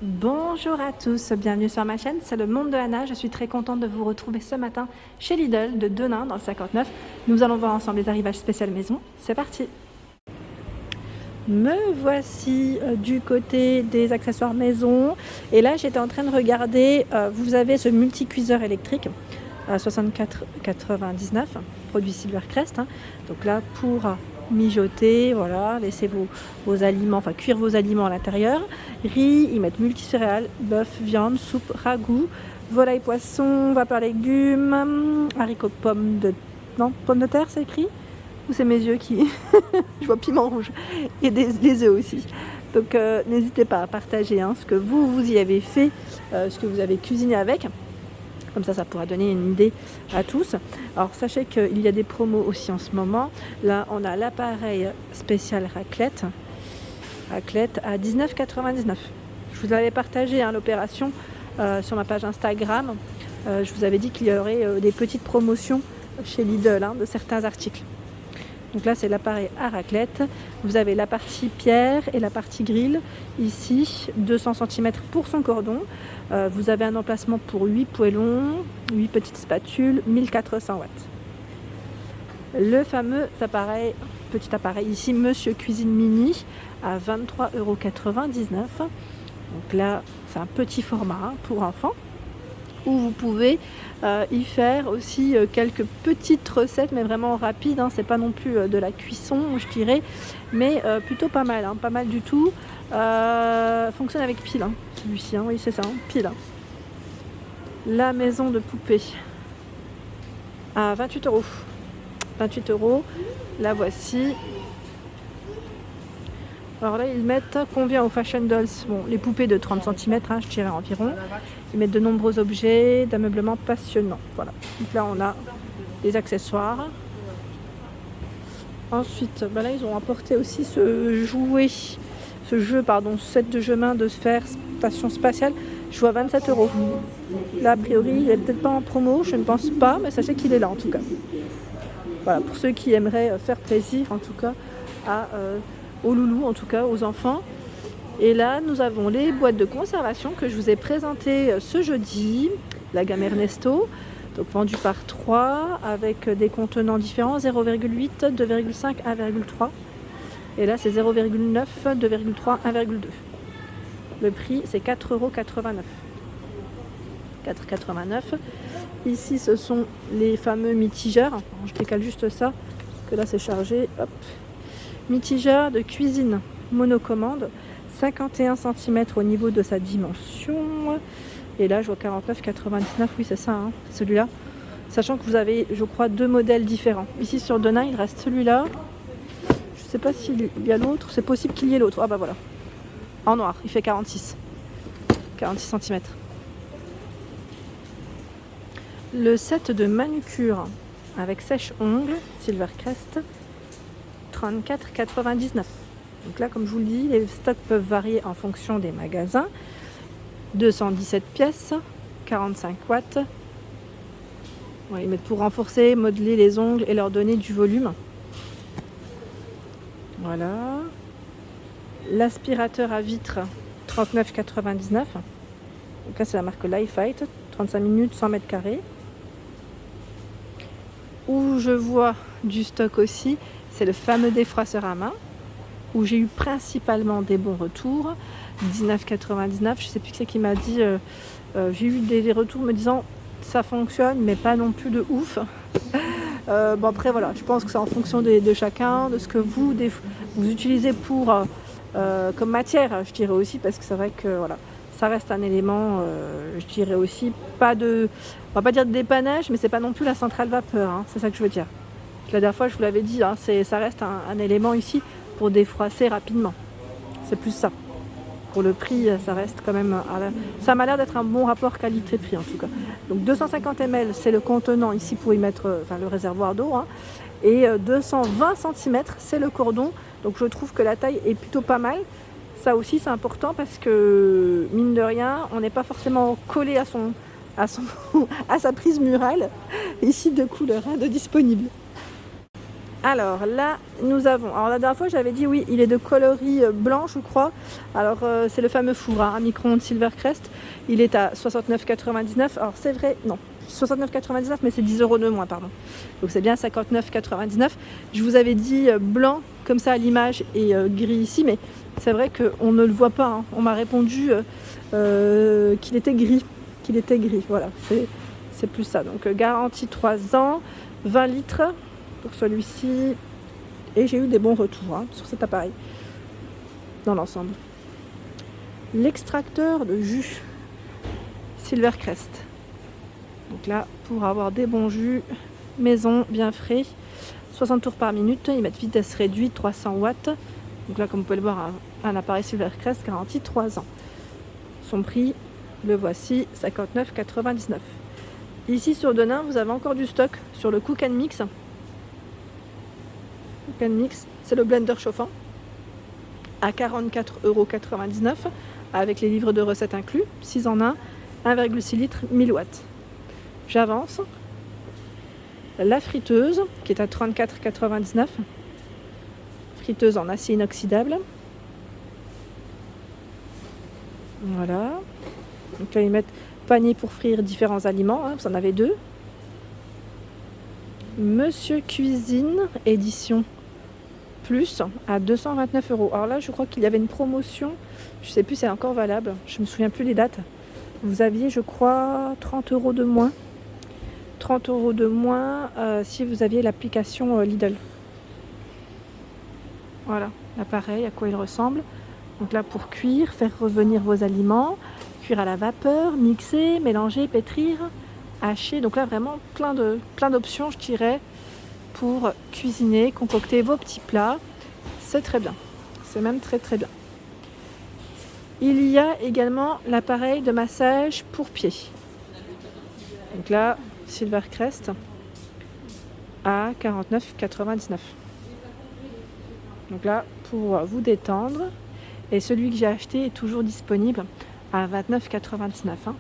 Bonjour à tous, bienvenue sur ma chaîne, c'est le monde de Anna. Je suis très contente de vous retrouver ce matin chez Lidl de Denain dans le 59. Nous allons voir ensemble les arrivages spécial maison. C'est parti. Me voici du côté des accessoires maison. Et là, j'étais en train de regarder, vous avez ce multi-cuiseur électrique à 64,99, produit Silvercrest. Donc là, pour mijoter, voilà, laissez vos aliments, enfin cuire vos aliments à l'intérieur. Riz, ils mettent multicéréales, bœuf, viande, soupe, ragoût, volaille, poisson, vapeur légumes, haricots, pommes de terre, c'est écrit? Ou c'est mes yeux qui... Je vois piment rouge et les œufs aussi. Donc n'hésitez pas à partager ce que vous y avez fait, ce que vous avez cuisiné avec. Comme ça pourra donner une idée à tous. Alors sachez qu'il y a des promos aussi en ce moment. Là on a l'appareil spécial raclette à 19,99. Je vous avais partagé l'opération sur ma page Instagram. Je vous avais dit qu'il y aurait des petites promotions chez Lidl de certains articles. Donc là c'est l'appareil à raclette. Vous avez la partie pierre et la partie grill. Ici 200 cm pour son cordon. Vous avez un emplacement pour 8 poêlons, 8 petites spatules, 1400 watts. Le fameux petit appareil ici, Monsieur Cuisine Mini, à 23,99 €. Donc là c'est un petit format pour enfants, où vous pouvez y faire aussi quelques petites recettes, mais vraiment rapides, c'est pas non plus de la cuisson, je dirais, mais plutôt pas mal, pas mal du tout. Fonctionne avec pile, celui-ci, oui c'est ça, pile. La maison de poupée à 28 €. 28 €, la voici. Alors là, ils mettent combien aux Fashion Dolls? Bon, les poupées de 30 cm, je dirais environ. Ils mettent de nombreux objets d'ameublement passionnants. Voilà. Donc là, on a des accessoires. Ensuite, là, ils ont apporté aussi ce set de jeux main de sphère station spatiale. Je vois 27 €. Là, a priori, il n'est peut-être pas en promo, je ne pense pas, mais sachez qu'il est là en tout cas. Voilà, pour ceux qui aimeraient faire plaisir en tout cas aux loulous, en tout cas aux enfants. Et là nous avons les boîtes de conservation que je vous ai présentées ce jeudi, la gamme Ernesto, donc vendue par 3 avec des contenants différents, 0,8, 2,5, 1,3. Et là c'est 0,9, 2,3, 1,2. Le prix c'est 4,89 €. 4,89 €. Ici ce sont les fameux mitigeurs. Je décale juste ça, parce que là c'est chargé. Hop. Mitigeur de cuisine monocommande, 51 cm au niveau de sa dimension. Et là je vois 49,99 €. Oui c'est ça, celui-là. Sachant que vous avez, je crois, 2 modèles différents. Ici sur Denain il reste celui-là. Je ne sais pas s'il y a l'autre. C'est possible qu'il y ait l'autre. Ah bah voilà. En noir, il fait 46 cm. Le set de manucure avec sèche-ongles Silvercrest, 34,99 €. Donc là, comme je vous le dis, les stocks peuvent varier en fonction des magasins. 217 pièces, 45 watts. Ouais, ils mettent pour renforcer, modeler les ongles et leur donner du volume. Voilà. L'aspirateur à vitre, 39,99 €. Donc là, c'est la marque Lifeite, 35 minutes, 100 mètres carrés. Où je vois du stock aussi, c'est le fameux défroisseur à main, où j'ai eu principalement des bons retours. 19,99 €. Je sais plus qui c'est qui m'a dit, j'ai eu des retours me disant ça fonctionne mais pas non plus de ouf. Bon après voilà, je pense que c'est en fonction de chacun, de ce que vous utilisez comme matière, je dirais aussi, parce que c'est vrai que voilà, ça reste un élément, je dirais aussi, on va pas dire de dépannage, mais c'est pas non plus la centrale vapeur, c'est ça que je veux dire. La dernière fois je vous l'avais dit, ça reste un élément ici pour défroisser rapidement. C'est plus ça. Pour le prix, ça reste quand même... Ça m'a l'air d'être un bon rapport qualité-prix en tout cas. Donc 250 ml, c'est le contenant ici pour y mettre le réservoir d'eau. Et 220 cm, c'est le cordon. Donc je trouve que la taille est plutôt pas mal. Ça aussi c'est important parce que mine de rien, on n'est pas forcément collé à sa prise murale. Ici 2 couleurs de disponibles. Alors là, nous avons... Alors la dernière fois, j'avais dit oui, il est de coloris blanc, je crois. Alors c'est le fameux four, hein, un micro-ondes Silvercrest. Il est à 69,99. Alors c'est vrai, non, 69,99, mais c'est 10 € de moins, pardon. Donc c'est bien 59,99. Je vous avais dit blanc, comme ça à l'image, et gris ici, mais c'est vrai qu'on ne le voit pas. Hein. On m'a répondu qu'il était gris. Voilà, c'est plus ça. Donc garantie 3 ans, 20 litres pour celui-ci. Et j'ai eu des bons retours hein, sur cet appareil, dans l'ensemble. L'extracteur de jus Silvercrest. Donc là, pour avoir des bons jus maison, bien frais, 60 tours par minute. Ils mettent vitesse réduite, 300 watts. Donc là, comme vous pouvez le voir, un appareil Silvercrest garantie 3 ans. Son prix, le voici, 59,99. Ici sur Denain, vous avez encore du stock sur le Cook & Mix. Cook & Mix, c'est le blender chauffant à 44,99 € avec les livres de recettes inclus, 6 en 1, 1,6 litres, 1000 watts. J'avance. La friteuse qui est à 34,99 €. Friteuse en acier inoxydable. Voilà. Donc là, ils mettent panier pour frire différents aliments. Hein, vous en avez 2. Monsieur Cuisine édition plus à 229 €. Alors là, je crois qu'il y avait une promotion. Je ne sais plus si c'est encore valable. Je ne me souviens plus les dates. Vous aviez, je crois, 30 € de moins. 30 € de moins si vous aviez l'application Lidl. Voilà, l'appareil, à quoi il ressemble. Donc là, pour cuire, faire revenir vos aliments, cuire à la vapeur, mixer, mélanger, pétrir, hacher. Donc là, vraiment plein d'options, je dirais, pour cuisiner, concocter vos petits plats. C'est très bien. C'est même très très bien. Il y a également l'appareil de massage pour pieds. Donc là, Silvercrest à 49,99. Donc là, pour vous détendre. Et celui que j'ai acheté est toujours disponible à 29,99 €. Hein.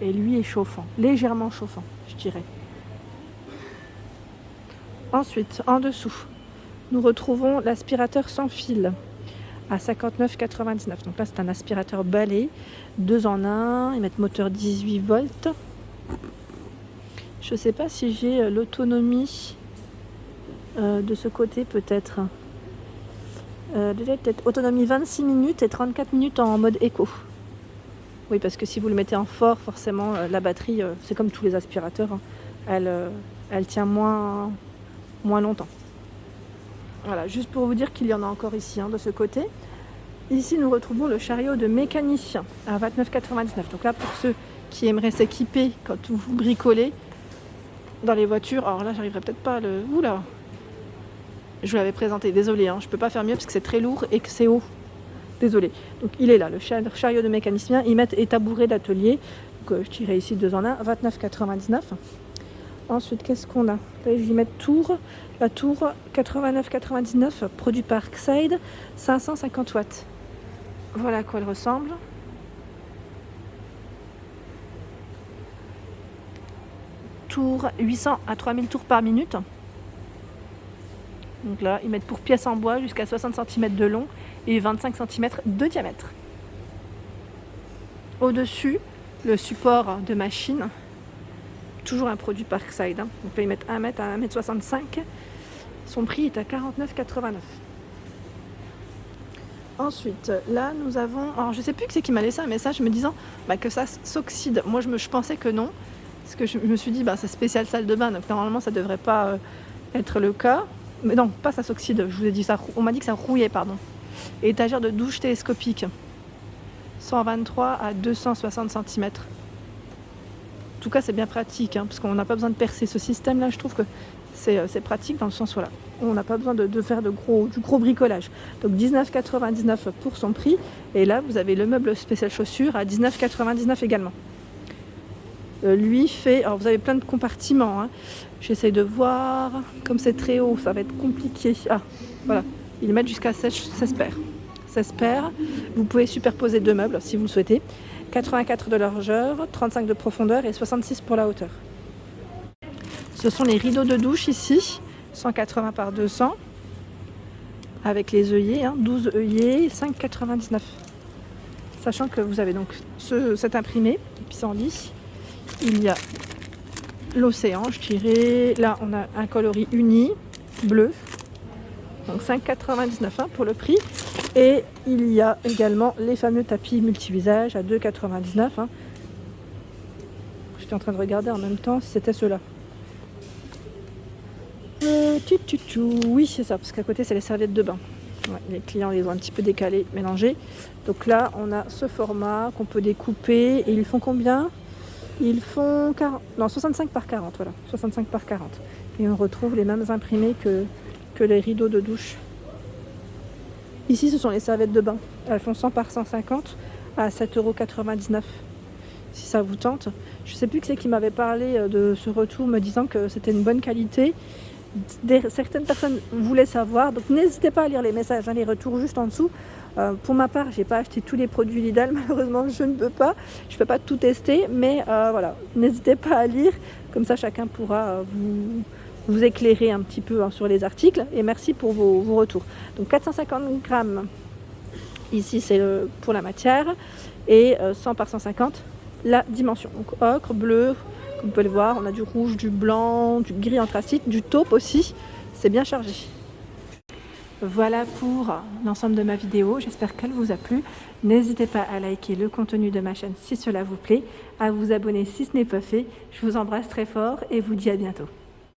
Et lui est chauffant, légèrement chauffant, je dirais. Ensuite, en dessous, nous retrouvons l'aspirateur sans fil à 59,99 €. Donc là, c'est un aspirateur balai, 2 en 1. Ils mettent moteur 18 volts. Je ne sais pas si j'ai l'autonomie de ce côté, peut-être. Autonomie 26 minutes et 34 minutes en mode éco. Oui, parce que si vous le mettez en fort, forcément, la batterie, c'est comme tous les aspirateurs, hein, elle tient moins longtemps. Voilà, juste pour vous dire qu'il y en a encore ici, hein, de ce côté. Ici, nous retrouvons le chariot de mécanicien à 29,99 €. Donc là, pour ceux qui aimeraient s'équiper quand vous bricolez dans les voitures. Alors là, j'arriverai peut-être pas à le... Oula! Je vous l'avais présenté, désolé, hein, je ne peux pas faire mieux parce que c'est très lourd et que c'est haut. Désolé. Donc il est là, le chariot de mécanicien. Ils mettent et tabouret d'atelier. Donc je dirais ici 2 en 1, 29,99 €. Ensuite, qu'est-ce qu'on a? Là, je vais mettre tour. La tour, 89,99 €, produit Parkside, 550 watts. Voilà à quoi elle ressemble. Tour 800 à 3000 tours par minute. Donc là, ils mettent pour pièces en bois jusqu'à 60 cm de long et 25 cm de diamètre. Au-dessus, le support de machine, toujours un produit Parkside. Hein. On peut y mettre 1 m à 1,65 m. Son prix est à 49,89 €. Ensuite, là, nous avons... Alors, je ne sais plus qui c'est qui m'a laissé un message me disant que ça s'oxyde. Moi, je pensais que non. Parce que je me suis dit, c'est spécial salle de bain. Donc, normalement, ça ne devrait pas être le cas. Mais non, pas ça s'oxyde. Je vous ai dit ça. On m'a dit que ça rouillait, pardon. Et étagère de douche télescopique. 123 à 260 cm. En tout cas, c'est bien pratique. Hein, parce qu'on n'a pas besoin de percer ce système-là. Je trouve que c'est pratique dans le sens où là, on n'a pas besoin de faire du gros bricolage. Donc 19,99 € pour son prix. Et là, vous avez le meuble spécial chaussures à 19,99 € également. Lui fait... Alors, vous avez plein de compartiments. Hein. J'essaye de voir. Comme c'est très haut, ça va être compliqué. Ah, voilà. Ils mettent jusqu'à 16 paires. 16 paires. Vous pouvez superposer 2 meubles si vous le souhaitez. 84 de largeur, 35 de profondeur et 66 pour la hauteur. Ce sont les rideaux de douche ici. 180 par 200 avec les œillets, 12 œillets, 5,99. Sachant que vous avez donc cet imprimé, pissenlit. Il y a l'océan, je dirais. Là, on a un coloris uni, bleu. Donc 5,99 pour le prix. Et il y a également les fameux tapis multi-visages à 2,99. J'étais en train de regarder en même temps si c'était ceux-là. Oui, c'est ça, parce qu'à côté, c'est les serviettes de bain. Ouais, les clients les ont un petit peu décalés, mélangés. Donc là, on a ce format qu'on peut découper. Et ils font combien? Ils font 40, non, 65 par 40, voilà. 65 par 40. Et on retrouve les mêmes imprimés que les rideaux de douche. Ici, ce sont les serviettes de bain. Elles font 100 par 150 à 7,99 €. Si ça vous tente. Je ne sais plus qui c'est qui m'avait parlé de ce retour, me disant que c'était une bonne qualité. Certaines personnes voulaient savoir, donc n'hésitez pas à lire les messages, les retours juste en dessous. Pour ma part, j'ai pas acheté tous les produits Lidl, malheureusement je ne peux pas, je peux pas tout tester, mais voilà, n'hésitez pas à lire, comme ça chacun pourra vous éclairer un petit peu sur les articles, et merci pour vos retours. Donc 450 grammes, ici c'est pour la matière, et 100 par 150 la dimension. Donc ocre, bleu, comme vous pouvez le voir, on a du rouge, du blanc, du gris anthracite, du taupe aussi, c'est bien chargé. Voilà pour l'ensemble de ma vidéo, j'espère qu'elle vous a plu. N'hésitez pas à liker le contenu de ma chaîne si cela vous plaît, à vous abonner si ce n'est pas fait. Je vous embrasse très fort et vous dis à bientôt.